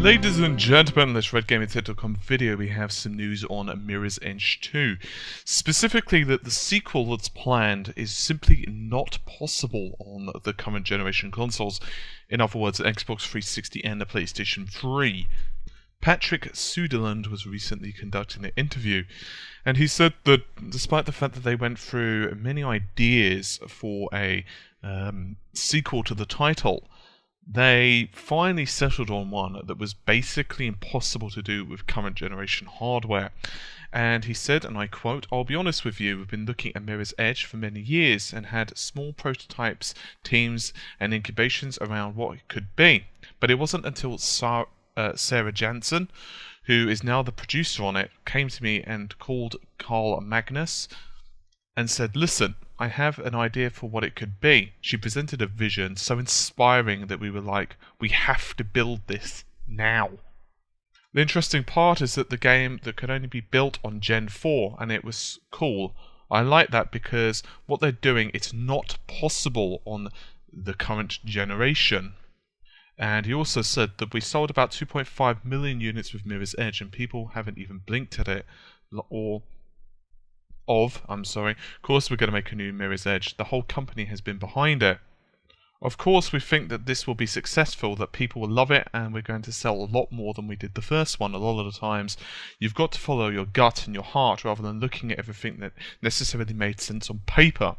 Ladies and gentlemen, in this RedGamingTech.com video we have some news on Mirror's Edge 2. Specifically that the sequel that's planned is simply not possible on the current generation consoles. In other words, the Xbox 360 and the PlayStation 3. Patrick Suderland was recently conducting an interview, and he said that despite the fact that they went through many ideas for a sequel to the title, they finally settled on one that was basically impossible to do with current generation hardware. And he said, and I quote, "I'll be honest with you, we've been looking at Mirror's Edge for many years and had small prototypes, teams and incubations around what it could be. But it wasn't until Sarah Jansen, who is now the producer on it, came to me and called Carl Magnus and said, listen, I have an idea for what it could be." She presented a vision so inspiring that we were like, we have to build this now. The interesting part is that the game that could only be built on Gen 4, and it was cool. I like that because what they're doing, it's not possible on the current generation. And he also said that we sold about 2.5 million units with Mirror's Edge and people haven't even blinked at it. Of course we're going to make a new Mirror's Edge. The whole company has been behind it. Of course we think that this will be successful, that people will love it, and we're going to sell a lot more than we did the first one. A lot of the times you've got to follow your gut and your heart rather than looking at everything that necessarily made sense on paper.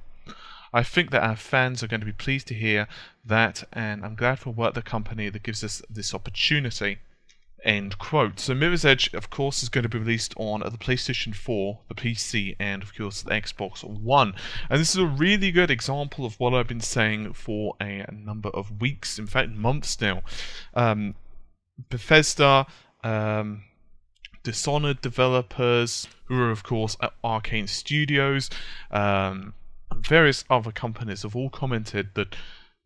I think that our fans are going to be pleased to hear that, and I'm glad for work the company that gives us this opportunity. End quote. So Mirror's Edge, of course, is going to be released on the PlayStation 4, the PC, and of course the Xbox One. And this is a really good example of what I've been saying for a number of weeks, in fact months now. Bethesda, Dishonored developers, who are of course at Arcane Studios, and various other companies have all commented that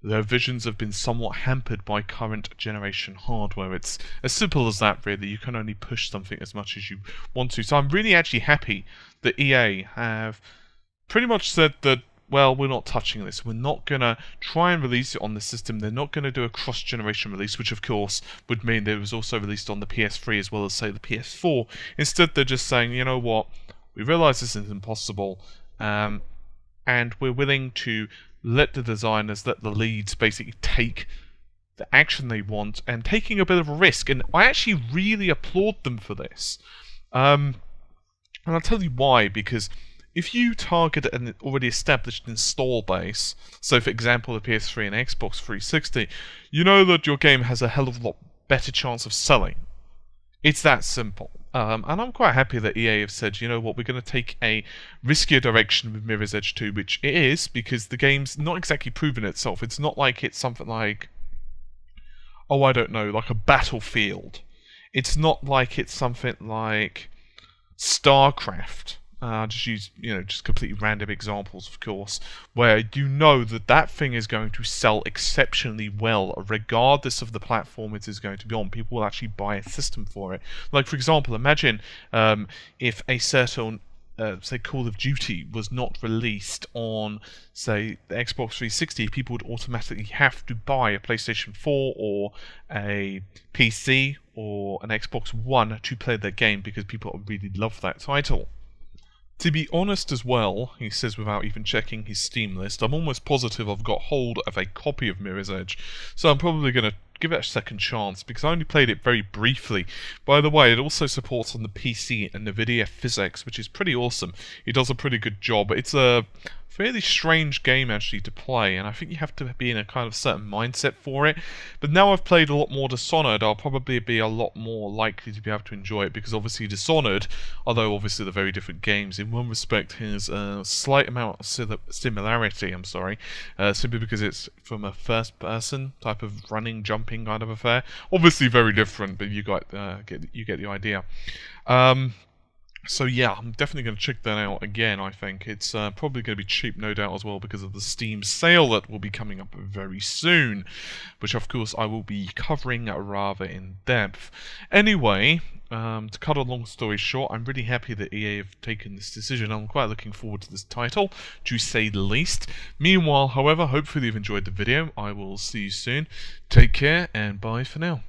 their visions have been somewhat hampered by current generation hardware. It's as simple as that, really. You can only push something as much as you want to. So I'm really actually happy that EA have pretty much said that, well, we're not touching this. We're not going to try and release it on the system. They're not going to do a cross-generation release, which of course would mean that it was also released on the PS3 as well as, say, the PS4. Instead, they're just saying, you know what, we realise this is impossible, and we're willing to let the designers, let the leads basically take the action they want, and taking a bit of a risk. And I actually really applaud them for this. And I'll tell you why, because if you target an already established install base, so for example the PS3 and Xbox 360, you know that your game has a hell of a lot better chance of selling. It's that simple. And I'm quite happy that EA have said, you know what, we're going to take a riskier direction with Mirror's Edge 2, which it is, because the game's not exactly proven itself. It's not like it's something like, oh, I don't know, like a Battlefield. It's not like it's something like StarCraft. Just use, just completely random examples, of course, where you know that that thing is going to sell exceptionally well, regardless of the platform it is going to be on. People will actually buy a system for it. Like, for example, imagine if a certain, say, Call of Duty was not released on, say, the Xbox 360, people would automatically have to buy a PlayStation 4 or a PC or an Xbox One to play their game because people really love that title. To be honest as well, he says without even checking his Steam list, I'm almost positive I've got hold of a copy of Mirror's Edge, so I'm probably going to give it a second chance, because I only played it very briefly. By the way, it also supports on the PC and NVIDIA Physics, which is pretty awesome. It does a pretty good job. It's a fairly strange game actually to play, and I think you have to be in a kind of certain mindset for it. But now I've played a lot more Dishonored, I'll probably be a lot more likely to be able to enjoy it, because obviously Dishonored, although obviously they're very different games, in one respect has a slight amount of similarity, simply because it's from a first-person type of running, jumping kind of affair. Obviously very different, but you get the idea. So yeah, I'm definitely going to check that out again. I think it's probably going to be cheap, no doubt, as well, because of the Steam sale that will be coming up very soon, which of course I will be covering rather in depth. Anyway, to cut a long story short, I'm really happy that EA have taken this decision. I'm quite looking forward to this title, to say the least. Meanwhile, however, hopefully you've enjoyed the video. I will see you soon. Take care, and bye for now.